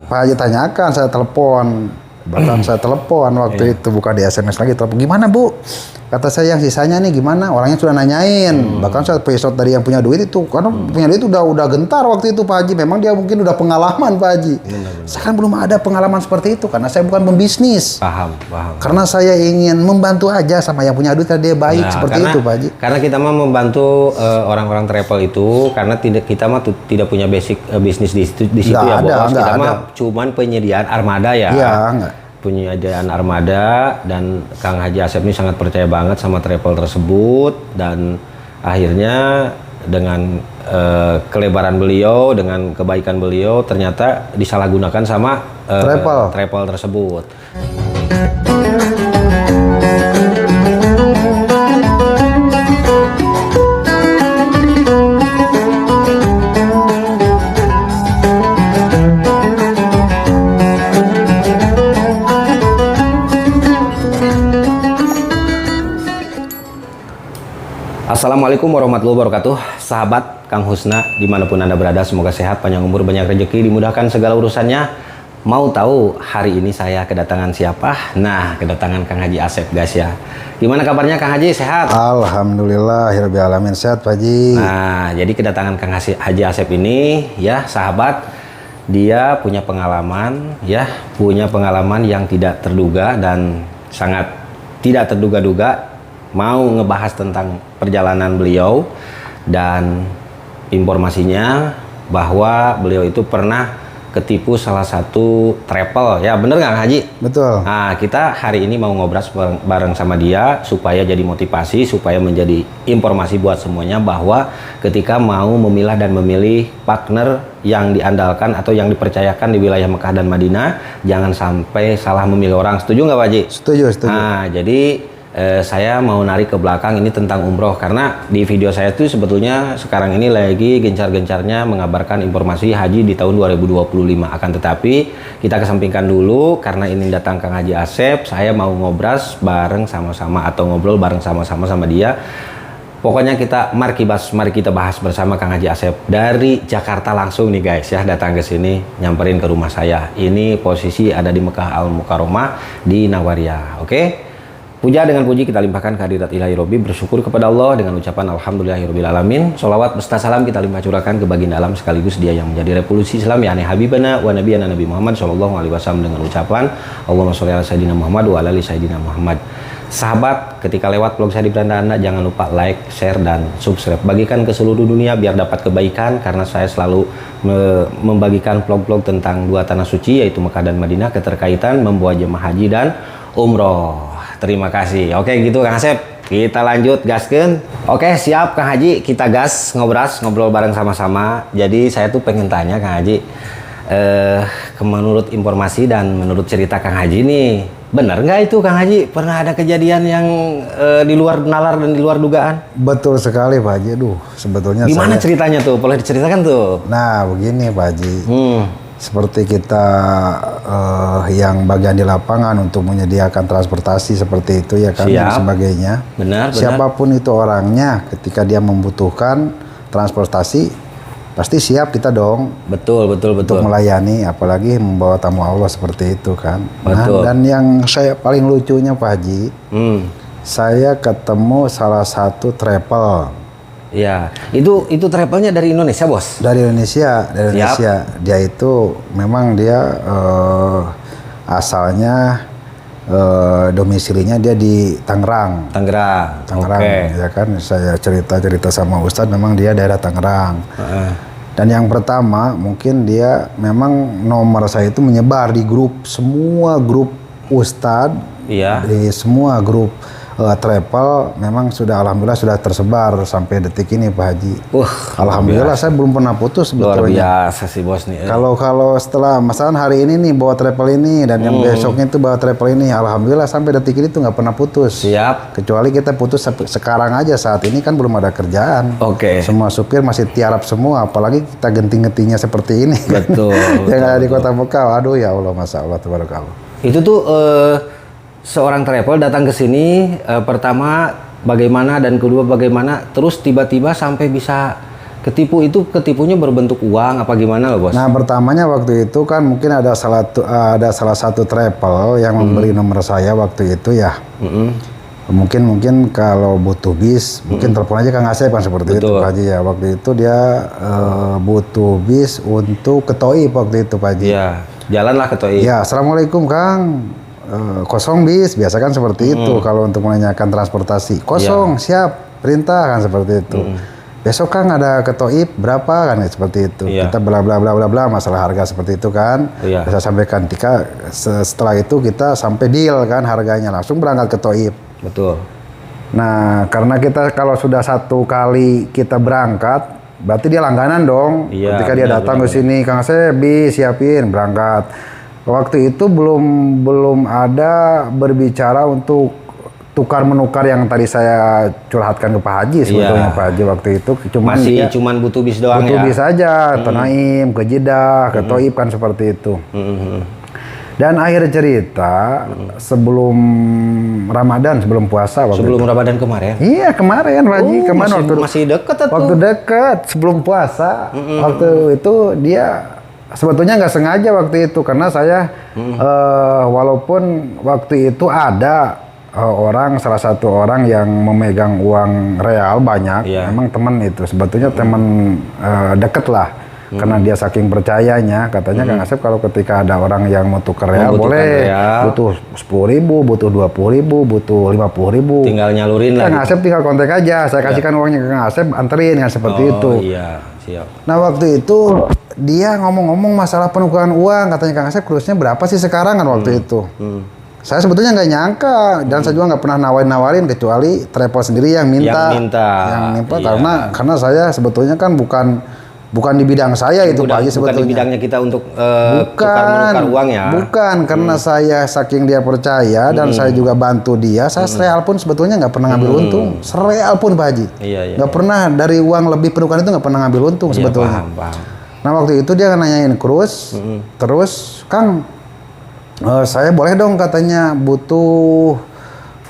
Pak Haji tanyakan, saya telepon. Bahkan saya telepon waktu itu, bukan di SMS lagi, telepon. Gimana Bu? Kata saya yang sisanya nih gimana? Orangnya sudah nanyain. Bahkan saya pesot dari yang punya duit itu, karena punya duit udah gentar waktu itu Pak Haji. Memang dia mungkin udah pengalaman Pak Haji. Benar. Saya kan belum ada pengalaman seperti itu karena saya bukan pembisnis. Paham. Karena saya ingin membantu aja sama yang punya duit karena dia baik seperti itu Pak Haji. Karena kita mah membantu orang-orang travel itu karena kita mah tidak punya basic bisnis di situ ya Bos. Kita mah cuman penyediaan armada ya. Iya, enggak. Penyediaan armada, dan Kang Haji Asep ini sangat percaya banget sama travel tersebut, dan akhirnya dengan kelebaran beliau, dengan kebaikan beliau ternyata disalahgunakan sama travel tersebut. Assalamualaikum warahmatullahi wabarakatuh. Sahabat Kang Husna dimanapun Anda berada, semoga sehat, panjang umur, banyak rezeki, dimudahkan segala urusannya. Mau tahu hari ini saya kedatangan siapa? Nah, kedatangan Kang Haji Asep guys ya. Gimana kabarnya Kang Haji, sehat? Alhamdulillah, hirbil alamin, sehat Pak Haji. Nah, jadi kedatangan Kang Haji Asep ini ya sahabat, dia punya pengalaman yang tidak terduga dan sangat tidak terduga-duga. Mau ngebahas tentang perjalanan beliau, dan informasinya bahwa beliau itu pernah ketipu salah satu travel ya, bener nggak Haji? Betul. Nah, kita hari ini mau ngobrol bareng sama dia supaya jadi motivasi, supaya menjadi informasi buat semuanya bahwa ketika mau memilah dan memilih partner yang diandalkan atau yang dipercayakan di wilayah Mekah dan Madinah, jangan sampai salah memilih orang. Setuju nggak Pak Haji? Setuju. Nah, jadi saya mau narik ke belakang ini tentang umroh, karena di video saya tuh sebetulnya sekarang ini lagi gencar-gencarnya mengabarkan informasi haji di tahun 2025. Akan tetapi kita kesampingkan dulu karena ini datang Kang Haji Asep. Saya mau ngobrol bareng sama-sama atau ngobrol bareng sama-sama sama dia. Pokoknya mari kita bahas bersama Kang Haji Asep dari Jakarta langsung nih guys ya, datang ke sini, nyamperin ke rumah saya. Ini posisi ada di Mekah Al Mukarramah di Nawaria. Oke? Puja dengan puji kita limpahkan kehadirat ilahi Robbi, bersyukur kepada Allah dengan ucapan alhamdulillahirabbil alamin. Sholawat beserta salam kita limpah curahkan ke baginda alam sekaligus dia yang menjadi revolusi Islam, yakni habibana wa nabiyana Nabi Muhammad sallallahu alaihi wasallam, dengan ucapan Allahumma sholli ala sayyidina Muhammad wa ala ali sayyidina Muhammad. Sahabat, ketika lewat vlog saya di beranda Anda, jangan lupa like, share, dan subscribe. Bagikan ke seluruh dunia biar dapat kebaikan, karena saya selalu membagikan vlog-vlog tentang dua tanah suci, yaitu Mekah dan Madinah, keterkaitan membawa jemaah haji dan umroh. Terima kasih. Oke gitu Kang Asep, kita lanjut gaskeun. Oke siap Kang Haji, kita gas ngobrol bareng sama-sama. Jadi saya tuh pengen tanya Kang Haji, menurut informasi dan menurut cerita Kang Haji nih, benar nggak itu Kang Haji pernah ada kejadian yang di luar nalar dan di luar dugaan? Betul sekali Pak Haji. Aduh, sebetulnya gimana ceritanya tuh? Boleh diceritakan tuh? Nah begini Pak Haji. Seperti kita yang bagian di lapangan untuk menyediakan transportasi seperti itu ya kan, dan sebagainya. Benar. Siapapun itu orangnya, ketika dia membutuhkan transportasi pasti siap kita dong. Betul. Untuk melayani, apalagi membawa tamu Allah seperti itu kan. Betul. Nah, dan yang saya paling lucunya Pak Haji, saya ketemu salah satu travel. Ya, itu travelnya dari Indonesia bos? Dari Indonesia. Dia itu memang dia asalnya domisilinya dia di Tangerang. Okay. Ya kan, saya cerita sama Ustadz, memang dia daerah Tangerang. Dan yang pertama mungkin dia memang nomor saya itu menyebar di semua grup Ustadz, di semua grup travel, memang alhamdulillah sudah tersebar sampai detik ini Pak Haji. Alhamdulillah saya belum pernah putus sebetulnya. Luar biasa sih bos nih. Kalau setelah masalah hari ini nih bawa travel ini, dan yang besoknya itu bawa travel ini, alhamdulillah sampai detik ini tuh nggak pernah putus. Siap. Kecuali kita putus sekarang aja, saat ini kan belum ada kerjaan. Oke. Semua supir masih tiarap semua, apalagi kita genting-gentingnya seperti ini. Betul. Yang ada di Kota Mekah. Aduh ya Allah, masya Allah, tabarakallah. Itu tuh seorang travel datang ke sini, pertama bagaimana dan kedua bagaimana, terus tiba-tiba sampai bisa Ketipunya berbentuk uang apa gimana loh bos? Nah pertamanya waktu itu kan mungkin ada salah satu travel yang membeli nomor saya waktu itu ya. Mungkin kalau butuh bis, mungkin telepon aja Kang Asep kan seperti itu Pak Haji ya. Waktu itu dia butuh bis untuk ke Toib waktu itu Pak Haji. Iya, jalanlah ke Toib. Ya, Assalamualaikum Kang. Kosong bis, biasa kan seperti itu kalau untuk menanyakan transportasi. Kosong, siap, perintah kan seperti itu. Besok Kang ada ke Toib berapa kan seperti itu. Kita bla bla bla bla bla masalah harga seperti itu kan. Saya sampaikan setelah itu kita sampai deal kan harganya langsung berangkat ke Toib. Betul. Nah, karena kita kalau sudah satu kali kita berangkat, berarti dia langganan dong. Ketika dia datang ke sini, Kang Asep siapin berangkat. Waktu itu belum ada berbicara untuk tukar menukar yang tadi saya curhatkan ke Pak Haji sebetulnya Pak Haji waktu itu cuman butuh bis doang butuh bis aja Tenaim ke Jeddah ke Toib kan seperti itu. Dan akhir cerita sebelum Ramadan sebelum puasa sebelum Ramadan kemarin. Iya kemarin Pak Haji kemarin masih dekat tuh. Waktu dekat sebelum puasa waktu itu dia sebetulnya nggak sengaja waktu itu karena saya walaupun waktu itu ada salah satu orang yang memegang uang real banyak, memang teman itu sebetulnya teman deket lah, karena dia saking percayanya, katanya Kang Asep kalau ketika ada orang yang mau tukar real boleh, butuh 10.000, butuh 20.000, butuh 50.000, tinggal nyalurin lah. Kang Asep tinggal kontak aja, saya kasihkan uangnya ke Kang Asep, anterin kan seperti itu. Iya, siap. Nah waktu itu dia ngomong-ngomong masalah penukaran uang, katanya Kang Asep kursnya berapa sih sekarang kan waktu itu. Saya sebetulnya nggak nyangka dan saya juga nggak pernah nawarin kecuali travel sendiri yang minta karena saya sebetulnya kan bukan di bidang saya itu Pak Haji sebetulnya. Bukan di bidangnya kita untuk tukar menukar uang ya. Bukan karena saya saking dia percaya dan saya juga bantu dia, saya sereal pun sebetulnya nggak pernah ngambil untung, sereal pun Pak Haji. Nggak pernah dari uang lebih penukaran itu nggak pernah ngambil untung sebetulnya. Paham. Nah waktu itu dia nanyain krus, terus Kang saya boleh dong katanya butuh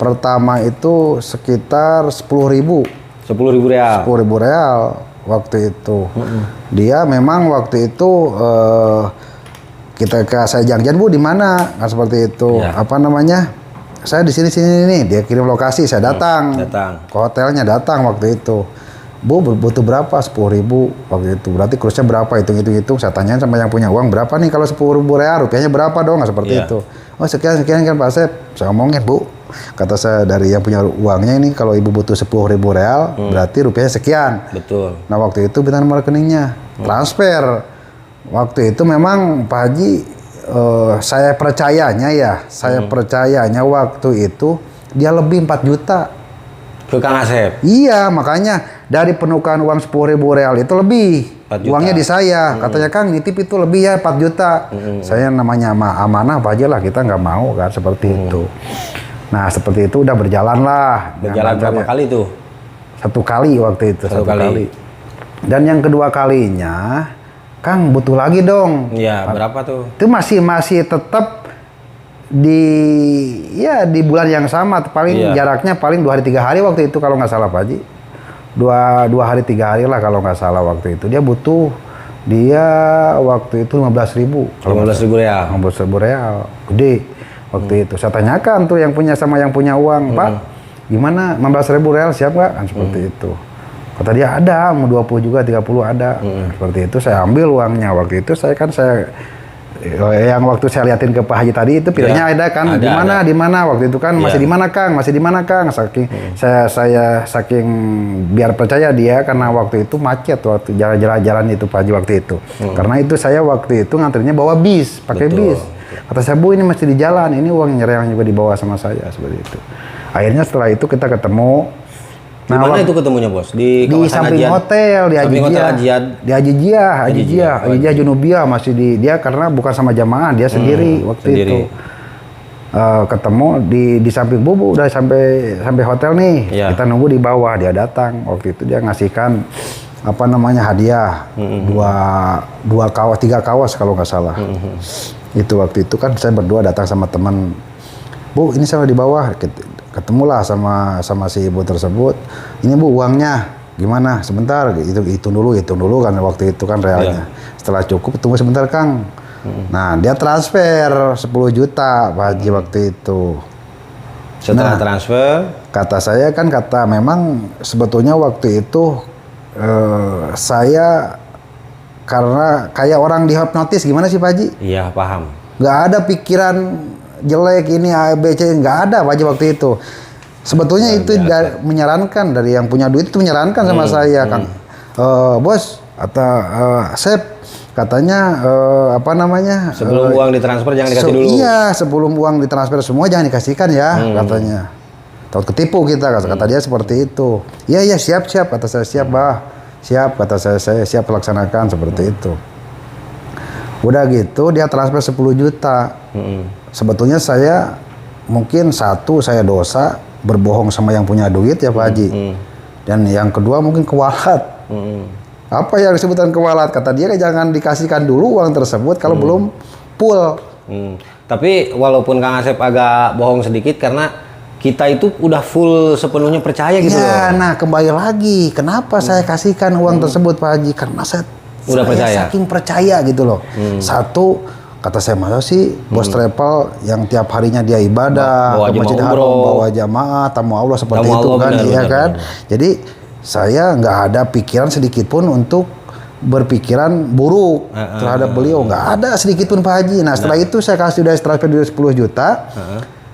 pertama itu sekitar 10.000 real. 10.000 real waktu itu. Dia memang waktu itu saya janjian Bu di mana kan seperti itu. Apa namanya? Saya di sini nih. Dia kirim lokasi, saya datang. Ke hotelnya datang waktu itu. Bu butuh berapa? 10.000 waktu itu. Berarti kursnya berapa? Hitung. Saya tanyain sama yang punya uang berapa nih kalau 10.000 real rupiahnya berapa dong? Nggak seperti itu. Oh sekian kan Pak Asep. Saya ngomongin Bu. Kata saya dari yang punya uangnya ini kalau ibu butuh 10.000 real berarti rupiahnya sekian. Betul. Nah waktu itu bintang nomor rekeningnya transfer. Waktu itu memang Pak Haji saya percayanya waktu itu dia lebih 4 juta. Ke Kang Asep? Iya, makanya dari penukaran uang 10.000 real itu lebih. Uangnya di saya. Katanya Kang nitip itu lebih ya 4 juta. Saya namanya amanah apa aja lah, kita nggak mau kan seperti itu. Nah seperti itu udah berjalan lah. Berjalan berapa kali tuh? 1 kali waktu itu. 1 kali. Dan yang kedua kalinya, Kang butuh lagi dong. Iya, berapa tuh? Itu masih tetap di bulan yang sama, paling jaraknya paling 2 hari 3 hari waktu itu kalau nggak salah Pak Haji. 2 hari 3 hari lah kalau nggak salah waktu itu. Dia waktu itu 15.000. 15.000 real. 15.000 real, gede waktu itu. Saya tanyakan tuh yang punya uang, Pak, gimana 15.000 real siap nggak? Kan seperti itu. Kata dia ada, mau 20 juga 30 ada. Seperti itu saya ambil uangnya waktu itu yang waktu saya liatin ke Pak Haji tadi itu pilihnya ada kan di mana waktu itu kan masih di mana Kang saking saya saking biar percaya dia karena waktu itu macet waktu jalan itu Pak Haji waktu itu karena itu saya waktu itu ngantrinya bawa bis pakai bis kata saya Bu ini masih di jalan ini uangnya yang juga dibawa sama saya seperti itu. Akhirnya setelah itu kita ketemu. Di mana itu ketemunya Bos? Di samping hotel di Haji Jiah Junubia masih dia karena bukan sama jamaah dia sendiri waktu itu ketemu di samping bubu udah sampai hotel nih kita nunggu di bawah dia datang waktu itu dia ngasihkan hadiah 3 kawas kalau nggak salah itu waktu itu kan saya berdua datang sama teman Bu ini saya di bawah ketemulah sama si ibu tersebut. Ini Bu uangnya Gimana? Sebentar, hitung dulu kan waktu itu kan realnya. Setelah cukup, tunggu sebentar Kang. Nah, dia transfer 10 juta Pak Haji waktu itu. Setelah transfer, Kata saya kan memang sebetulnya waktu itu saya karena kayak orang dihipnotis, gimana sih Pak Haji? iya paham. Nggak ada pikiran jelek ini A, B, C, nggak ada Pak Haji waktu itu. Sebetulnya itu menyarankan dari yang punya duit itu menyarankan sama saya Kang. Bos atau Sep katanya apa namanya? Sebelum uang ditransfer jangan dikasih dulu. Iya, sebelum uang ditransfer semua jangan dikasihkan ya katanya. Takut ketipu kita kata dia seperti itu. Iya siap kata saya siap bah. Siap kata saya siap laksanakan seperti itu. Udah gitu dia transfer 10 juta. Sebetulnya saya mungkin satu saya dosa berbohong sama yang punya duit ya Pak Haji. Dan yang kedua mungkin kewalat. Apa yang disebutkan kewalat? Kata dia jangan dikasihkan dulu uang tersebut kalau belum full. Tapi walaupun Kang Asep agak bohong sedikit karena kita itu udah full sepenuhnya percaya gitu Ya, loh. nah kembali lagi kenapa saya kasihkan uang tersebut Pak Haji? Karena saya percaya. saking percaya gitu loh. Satu, kata saya masa sih bos travel yang tiap harinya dia ibadah Bawa ke Masjid jemaah Haram, umroh. bawa jamaah, tamu Allah seperti Tamu itu Allah, kan, benar, iya benar, kan. benar. Jadi saya nggak ada pikiran sedikit pun untuk berpikiran buruk terhadap beliau, nggak ada sedikit pun Pak Haji. Nah setelah itu saya kasih udah transfer dulu 10 juta.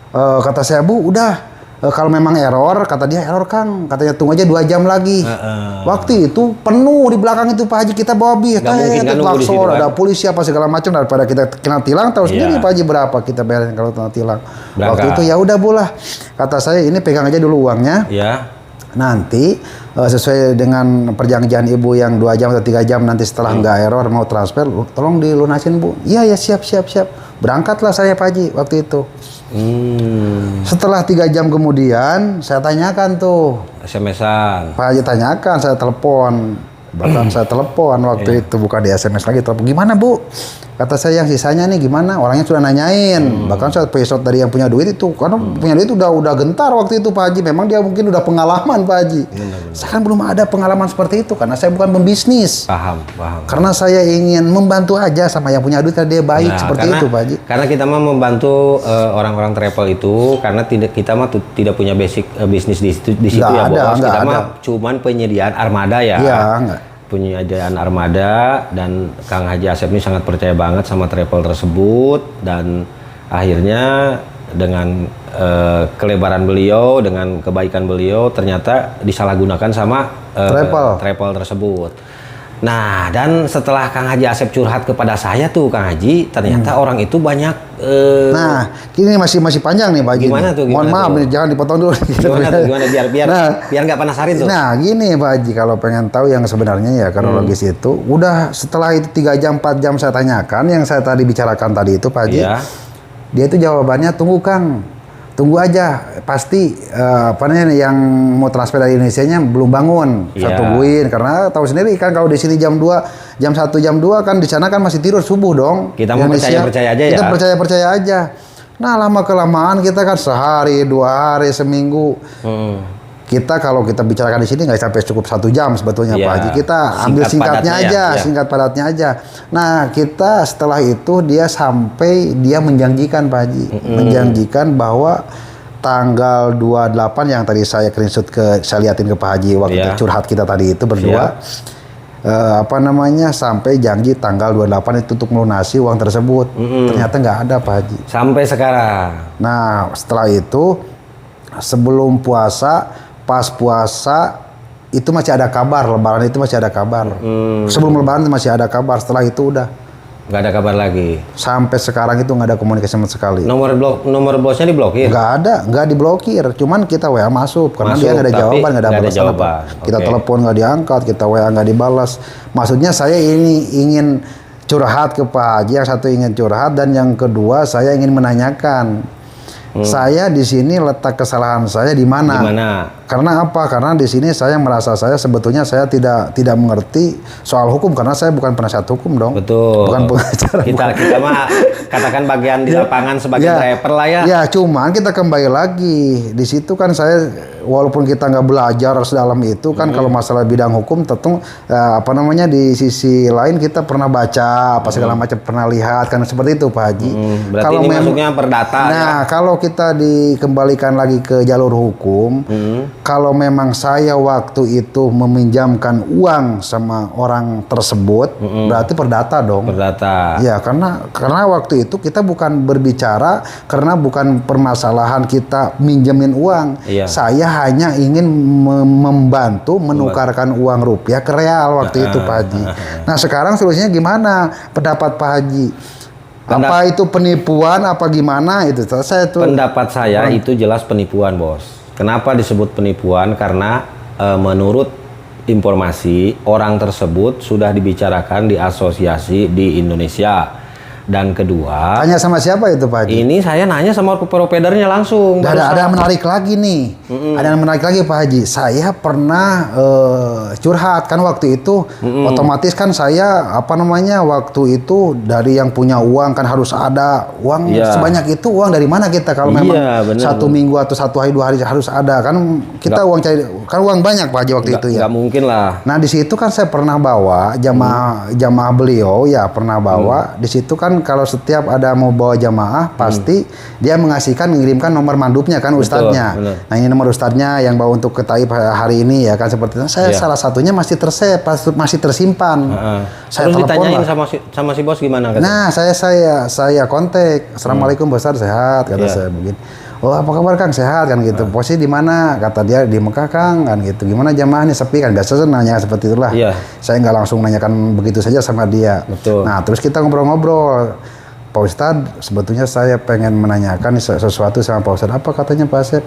Kata saya Bu, udah. Kalau memang error, kata dia error Kang, katanya tunggu aja 2 jam lagi. Waktu itu penuh di belakang itu Pak Haji, kita bawa bis, ada polisi apa segala macam, daripada kita kena tilang tahu sendiri Pak Haji berapa kita bayarin kalau kena tilang. Waktu itu ya udah Bu lah, kata saya ini pegang aja dulu uangnya. Nanti sesuai dengan perjanjian Ibu yang 2 jam atau 3 jam nanti setelah nggak error mau transfer, tolong dilunasin Bu. Iya siap. Berangkatlah saya Pak Haji waktu itu. Setelah 3 jam kemudian saya tanyakan tuh SMS-an. Pak Haji tanyakan, saya telepon, bahkan saya telepon waktu itu bukan di SMS lagi, telepon gimana Bu? Kata saya yang sisanya nih gimana? Orangnya sudah nanyain, bahkan saya pesot dari yang punya duit itu, karena punya duit udah gentar waktu itu Pak Haji. Memang dia mungkin udah pengalaman Pak Haji. Saya kan belum ada pengalaman seperti itu karena saya bukan pembisnis. Paham. Karena saya ingin membantu aja sama yang punya duit karena dia baik seperti itu Pak Haji. Karena kita mah membantu orang-orang travel itu karena kita mah tidak punya basic bisnis di situ ya Bos. Kita mah cuman penyediaan armada ya. Iya, enggak. Penyediaan armada, dan Kang Haji Asep ini sangat percaya banget sama travel tersebut, dan akhirnya dengan kelebaran beliau, dengan kebaikan beliau ternyata disalahgunakan sama travel tersebut. Nah, dan setelah Kang Haji Asep curhat kepada saya tuh Kang Haji, ternyata orang itu banyak Nah, ini masih panjang nih Pak Haji. Gimana tuh? Mohon maaf nih, jangan dipotong dulu. Gimana biar nggak penasarin tuh. Nah, gini Pak Haji, kalau pengen tahu yang sebenarnya ya kronologis itu, udah setelah itu 3 jam 4 jam saya tanyakan yang saya tadi bicarakan tadi itu Pak Haji. Dia itu jawabannya tunggu Kang. Tunggu aja, pasti apa namanya yang mau transfer dari Indonesia-nya belum bangun. Saya tungguin karena tahu sendiri kan kalau di sini jam 2, jam 1, jam 2 kan di sana kan masih tidur subuh dong. Kita mau percaya aja ya. Kita percaya aja. Nah, lama kelamaan kita kan sehari, 2 hari, seminggu. Kita kalau kita bicarakan di sini nggak sampai cukup 1 jam sebetulnya Pak Haji. Kita ambil singkatnya aja, singkat padatnya aja. Nah, kita setelah itu dia menjanjikan Pak Haji, menjanjikan bahwa tanggal 28 yang tadi saya screenshot saya liatin ke Pak Haji waktu curhat kita tadi itu berdua. Sampai janji tanggal 28 itu untuk melunasi uang tersebut. Ternyata nggak ada Pak Haji. Sampai sekarang. Nah, setelah itu sebelum puasa, pas puasa itu masih ada kabar, Lebaran itu masih ada kabar. Sebelum Lebaran itu masih ada kabar, setelah itu udah nggak ada kabar lagi. Sampai sekarang itu nggak ada komunikasi sama sekali. Nomor bosnya diblokir? Nggak ada, nggak diblokir. Cuman kita WA masuk karena dia nggak ada jawaban, nggak ada balasan apa. Kita telepon nggak diangkat, kita WA nggak dibalas. Maksudnya saya ini ingin curhat ke Pak Haji, yang satu ingin curhat dan yang kedua saya ingin menanyakan. Saya di sini letak kesalahan saya di mana? Karena apa? Karena di sini saya merasa saya sebetulnya saya tidak mengerti soal hukum karena saya bukan penasihat hukum dong. Betul. Bukan pengacara. Kita mah katakan bagian di lapangan sebagai driver lah ya. Ya, cuman kita kembali lagi di situ kan saya walaupun kita nggak belajar sedalam itu kan kalau masalah bidang hukum tentu apa namanya di sisi lain kita pernah baca apa segala macam pernah lihat kan seperti itu Pak Haji. Berarti Kalau ini masuknya perdata. Nah, kalau kita dikembalikan lagi ke jalur hukum, kalau memang saya waktu itu meminjamkan uang sama orang tersebut, berarti perdata dong. Perdata. Ya, karena waktu itu kita bukan berbicara karena bukan permasalahan kita minjemin uang. Iya. Saya hanya ingin membantu menukarkan uang rupiah ke real waktu itu Pak Haji. Nah, sekarang solusinya gimana? Pendapat Pak Haji? Apa itu penipuan apa gimana itu? Saya tuh pendapat saya itu jelas penipuan, Bos. Kenapa disebut penipuan? Karena menurut informasi orang tersebut sudah dibicarakan di asosiasi di Indonesia. Dan kedua, tanya sama siapa itu Pak Haji? ini saya nanya sama providernya langsung. Ada menarik lagi nih. Ada yang menarik lagi Pak Haji. Saya pernah curhat kan waktu itu. Otomatis kan saya apa namanya waktu itu dari yang punya uang kan harus ada uang sebanyak itu uang dari mana kita kalau memang satu minggu atau 1 hari 2 hari harus ada kan kita uang cari kan uang banyak Pak Haji waktu itu ya. Nggak mungkin lah. Nah di situ kan saya pernah bawa jamaah beliau ya pernah bawa di situ kan kalau setiap ada mau bawa jamaah pasti dia mengirimkan nomor mandupnya kan ustadznya. Nah ini nomor ustadznya yang bawa untuk ke Taif hari ini ya kan seperti itu. Saya salah satunya masih masih tersimpan. Saya terus ditanyain lah. sama si bos gimana? Kata? Nah saya kontak. Assalamualaikum Bos Ustadz, sehat kata saya begini. Oh apa kabar Kang, sehat kan gitu. Posisi di mana? Kata dia di Mekah Kang kan gitu. Gimana jamaahnya sepi kan biasa nanya seperti itulah. Saya nggak langsung nanyakan begitu saja sama dia. Betul. Nah terus kita ngobrol-ngobrol. Pak Ustadz, sebetulnya saya pengen menanyakan sesuatu sama Pak Ustadz. Apa katanya Pak Asep?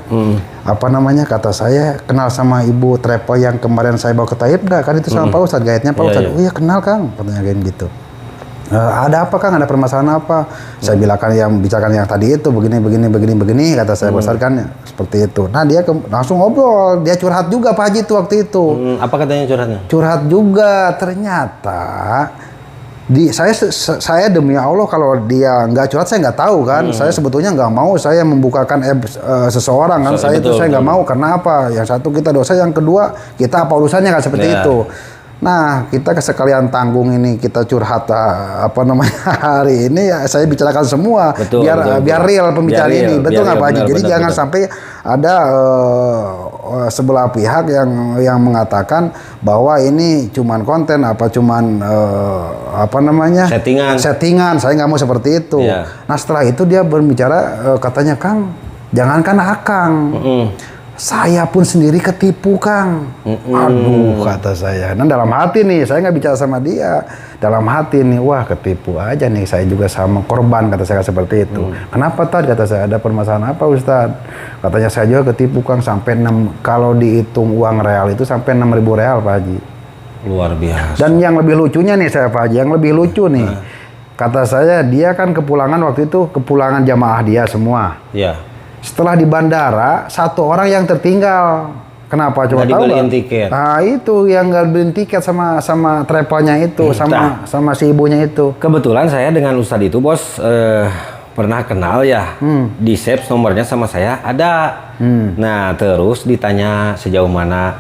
Apa namanya? Kata saya kenal sama Ibu Trepo yang kemarin saya bawa ke Taif enggak? Kan itu sama Pak Ustadz, gaitnya Pak Ustadz. Oh iya kenal Kang, katanya kayak gitu. Ada apa Kang? Ada permasalahan apa? Saya bilangkan bicarakan yang tadi itu begini kata saya Pak Ustadz kan seperti itu. Nah dia langsung ngobrol, dia curhat juga Pak Haji itu waktu itu. Apa katanya curhatnya? Curhat juga ternyata. Saya demi Allah kalau dia nggak curhat saya nggak tahu kan. Saya sebetulnya nggak mau saya membukakan seseorang kan. Saya nggak mau karena apa? Yang satu kita dosa, yang kedua kita apa urusannya kan seperti itu. Nah kita sekalian tanggung ini kita curhat apa namanya hari ini ya saya bicarakan semua biar real pembicaraan ini betul nggak Pak Haji? Jadi jangan sampai ada sebelah pihak yang mengatakan bahwa ini cuman konten apa cuman apa namanya settingan saya nggak mau seperti itu. Nah setelah itu dia berbicara katanya Kang jangankan Akang saya pun sendiri ketipu Kang. Aduh kata saya. Nah dalam hati nih saya nggak bicara sama dia. Dalam hati nih wah ketipu aja nih saya juga sama korban kata saya seperti itu. Kenapa Tad? Kata saya ada permasalahan apa Ustadz? Katanya saya juga ketipu Kang sampai kalau dihitung uang real itu sampai 6.000 real Pak Haji. Luar biasa. Dan yang lebih lucunya nih saya Pak Haji, yang lebih lucu nih. Kata saya dia kan kepulangan waktu itu kepulangan jamaah dia semua. Iya. Setelah di bandara, satu orang yang tertinggal. Kenapa? Coba tahu nggak? Tiket. Nah itu yang nggak beliin tiket sama travelnya itu, sama si ibunya itu. Kebetulan saya dengan Ustadz itu Bos pernah kenal ya. Di save nomornya sama saya ada. Nah terus ditanya sejauh mana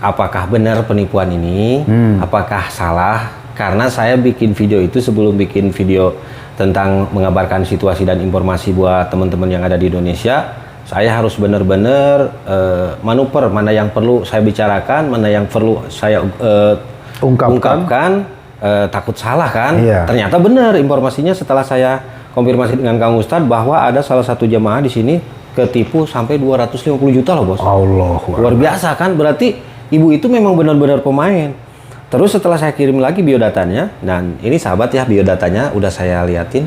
apakah benar penipuan ini? Apakah salah? Karena saya bikin video itu sebelum bikin video tentang mengabarkan situasi dan informasi buat teman-teman yang ada di Indonesia, saya harus benar-benar manuver mana yang perlu saya bicarakan, mana yang perlu saya ungkapkan, takut salah kan. Ternyata benar informasinya setelah saya konfirmasi dengan Kang Ustadz bahwa ada salah satu jamaah di sini ketipu sampai 250 juta loh Bos. Allah. Luar biasa kan, berarti ibu itu memang benar-benar pemain. Terus setelah saya kirim lagi biodatanya, dan ini sahabat ya biodatanya udah saya liatin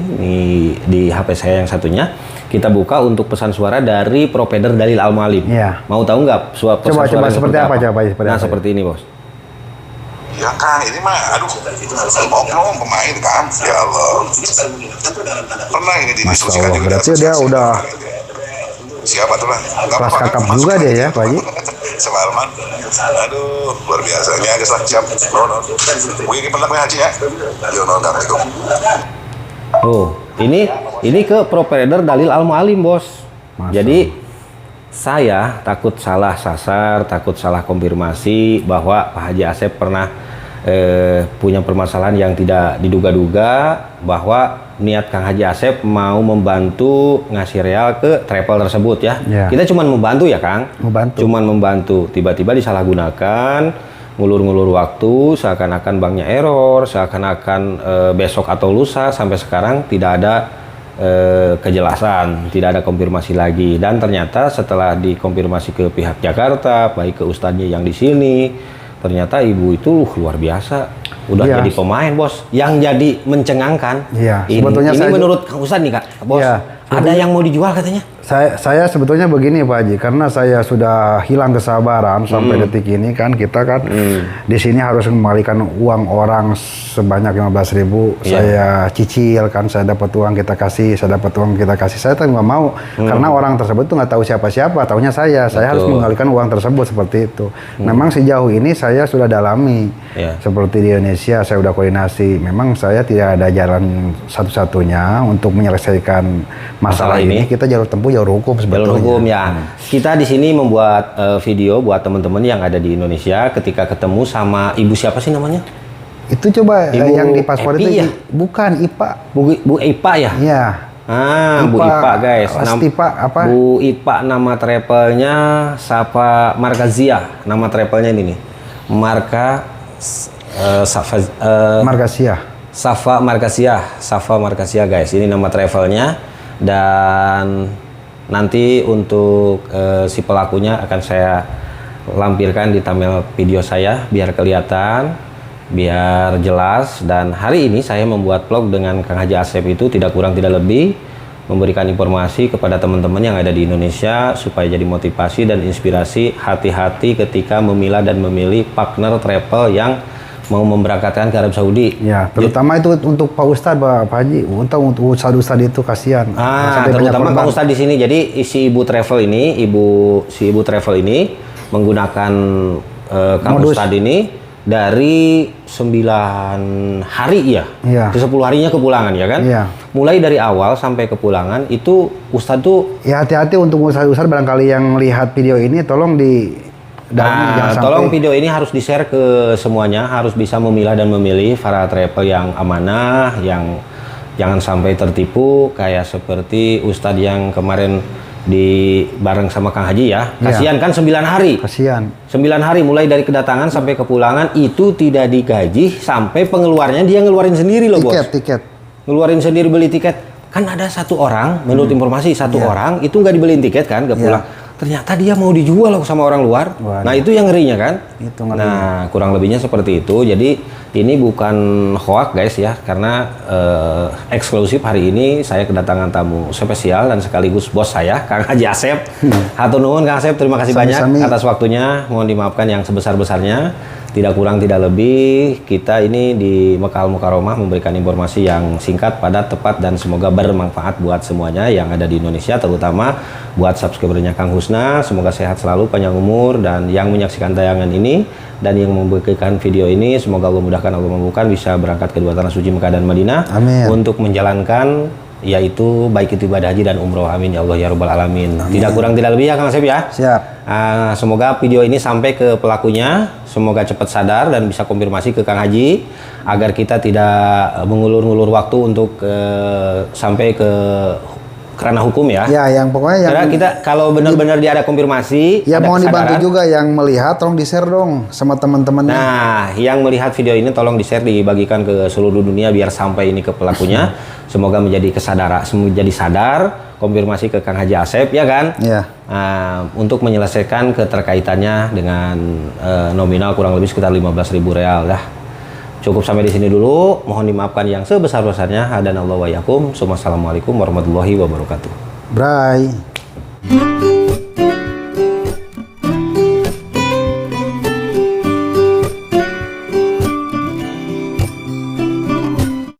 di HP saya yang satunya. Kita buka untuk pesan suara dari provider Dalil Al-Mu'allim. Mau tahu nggak pesan suara seperti apa? Seperti ini Bos. Ya Kang, ini mah aduh oknum pemain kan. Ya Allah. Pernah ini didiskusikan juga. Berarti dia udah Siapa tuh lah? Kelas kakap juga dia ya, Pak Haji. Sama Arman. Aduh, luar biasa. Ini agak siap. Mungkin pernah punya Haji ya? Yo, assalamualaikum. Oh, ini ke provider Dalil Al-Mu'alim, Bos. Masa. Jadi saya takut salah sasar, takut salah konfirmasi bahwa Pak Haji Asep pernah punya permasalahan yang tidak diduga-duga, bahwa niat Kang Haji Asep mau membantu ngasih real ke travel tersebut ya. Kita cuma membantu ya, Kang. Cuman membantu. Tiba-tiba disalahgunakan, ngulur-ngulur waktu, seakan-akan banknya error, seakan-akan besok atau lusa, sampai sekarang tidak ada kejelasan, tidak ada konfirmasi lagi. Dan ternyata setelah dikonfirmasi ke pihak Jakarta, baik ke ustadznya yang di sini, ternyata ibu itu luar biasa, udah jadi pemain, Bos. Yang jadi mencengangkan. Iya. Ini menurut Kang Ustadz nih, Kak, Bos. Iya. Ada yang mau dijual katanya? Saya sebetulnya begini Pak Haji, karena saya sudah hilang kesabaran sampai detik ini kan, kita kan di sini harus mengembalikan uang orang sebanyak 15.000. Saya cicil kan, saya dapat uang kita kasih, saya dapat uang kita kasih. Saya tuh nggak mau, karena orang tersebut tuh nggak tahu siapa-siapa, taunya saya harus mengembalikan uang tersebut seperti itu. Memang sejauh ini saya sudah dalami, seperti di Indonesia saya sudah koordinasi. Memang saya tidak ada jalan satu-satunya untuk menyelesaikan masalah ini. Kita jalur tempuh jalur hukum sebetulnya. Jalur hukum ya. Kita di sini membuat video buat teman-teman yang ada di Indonesia ketika ketemu sama ibu siapa sih namanya? Itu coba yang di paspor Epi itu ya? Bukan IPA. Bu Ipa ya? Iya. Bu Ipa guys. Ipa apa? Bu Ipa nama travelnya Safa Markazia. Nama travelnya ini nih. Markazia. Safa Markazia guys. Ini nama travelnya. Dan nanti untuk si pelakunya akan saya lampirkan di thumbnail video saya biar kelihatan, biar jelas. Dan hari ini saya membuat vlog dengan Kang Haji Asep itu tidak kurang tidak lebih memberikan informasi kepada teman-teman yang ada di Indonesia supaya jadi motivasi dan inspirasi. Hati-hati ketika memilah dan memilih partner travel yang mau memberangkatkan ke Arab Saudi. Ya, terutama itu untuk Pak Ustadz, Pak Haji. Untuk Ustadz itu kasihan. Terutama Pak Ustadz di sini. Jadi si ibu travel ini, ibu travel ini menggunakan Kang Ustadz ini dari 9 hari ya. Ke 10 harinya kepulangan ya kan? Iya. Mulai dari awal sampai kepulangan itu Ustadz tuh. Ya hati-hati untuk Ustadz barangkali yang lihat video ini, tolong tolong video ini harus di-share ke semuanya, harus bisa memilah dan memilih para travel yang amanah, yang jangan sampai tertipu kayak seperti Ustadz yang kemarin bareng sama Kang Haji ya. Kasihan kan 9 hari. Kasihan. 9 hari mulai dari kedatangan sampai kepulangan itu tidak digaji sampai pengeluarnya dia ngeluarin sendiri loh, Bos. Tiket. Ngeluarin sendiri, beli tiket. Kan ada satu orang, menurut informasi orang itu nggak dibeliin tiket kan, nggak pulang. Ternyata dia mau dijual loh sama orang luar. Nah itu yang ngerinya kan. Nah kurang lebihnya seperti itu. Jadi ini bukan hoax guys ya, karena eksklusif hari ini saya kedatangan tamu spesial dan sekaligus bos saya, Kang Haji Asep. Hatur nuhun Kang Asep, terima kasih banyak atas waktunya. Mohon dimaafkan yang sebesar-besarnya. Tidak kurang tidak lebih, kita ini di Mekah Al-Mukarramah memberikan informasi yang singkat, padat, tepat, dan semoga bermanfaat buat semuanya yang ada di Indonesia, terutama buat subscribernya Kang Husna. Semoga sehat selalu, panjang umur, dan yang menyaksikan tayangan ini dan yang membagikan video ini, semoga Allah mudahkan, Allah mampukan bisa berangkat ke dua tanah suci Mekah dan Madinah. Amin. Untuk menjalankan yaitu baik itu ibadah haji dan umroh. Amin ya Allah ya Rabbal alamin. Tidak kurang tidak lebih ya Kang Asep ya. Siap. Semoga video ini sampai ke pelakunya, semoga cepat sadar dan bisa konfirmasi ke Kang Haji agar kita tidak mengulur-ngulur waktu untuk sampai ke ranah hukum ya. Ya, yang pokoknya karena kita kalau benar-benar dia ada konfirmasi, ya mohon dibantu juga yang melihat, tolong di-share dong sama teman-teman. Nah, yang melihat video ini tolong di-share, dibagikan ke seluruh dunia biar sampai ini ke pelakunya. Semoga menjadi menjadi sadar, konfirmasi ke Kang Haji Asep ya kan? Iya. Untuk menyelesaikan keterkaitannya dengan nominal kurang lebih sekitar 15.000 real dah. Cukup sampai di sini dulu. Mohon dimaafkan yang sebesar-besarnya. Hadanallahu wa iyyakum. Assalamualaikum warahmatullahi wabarakatuh. Bye.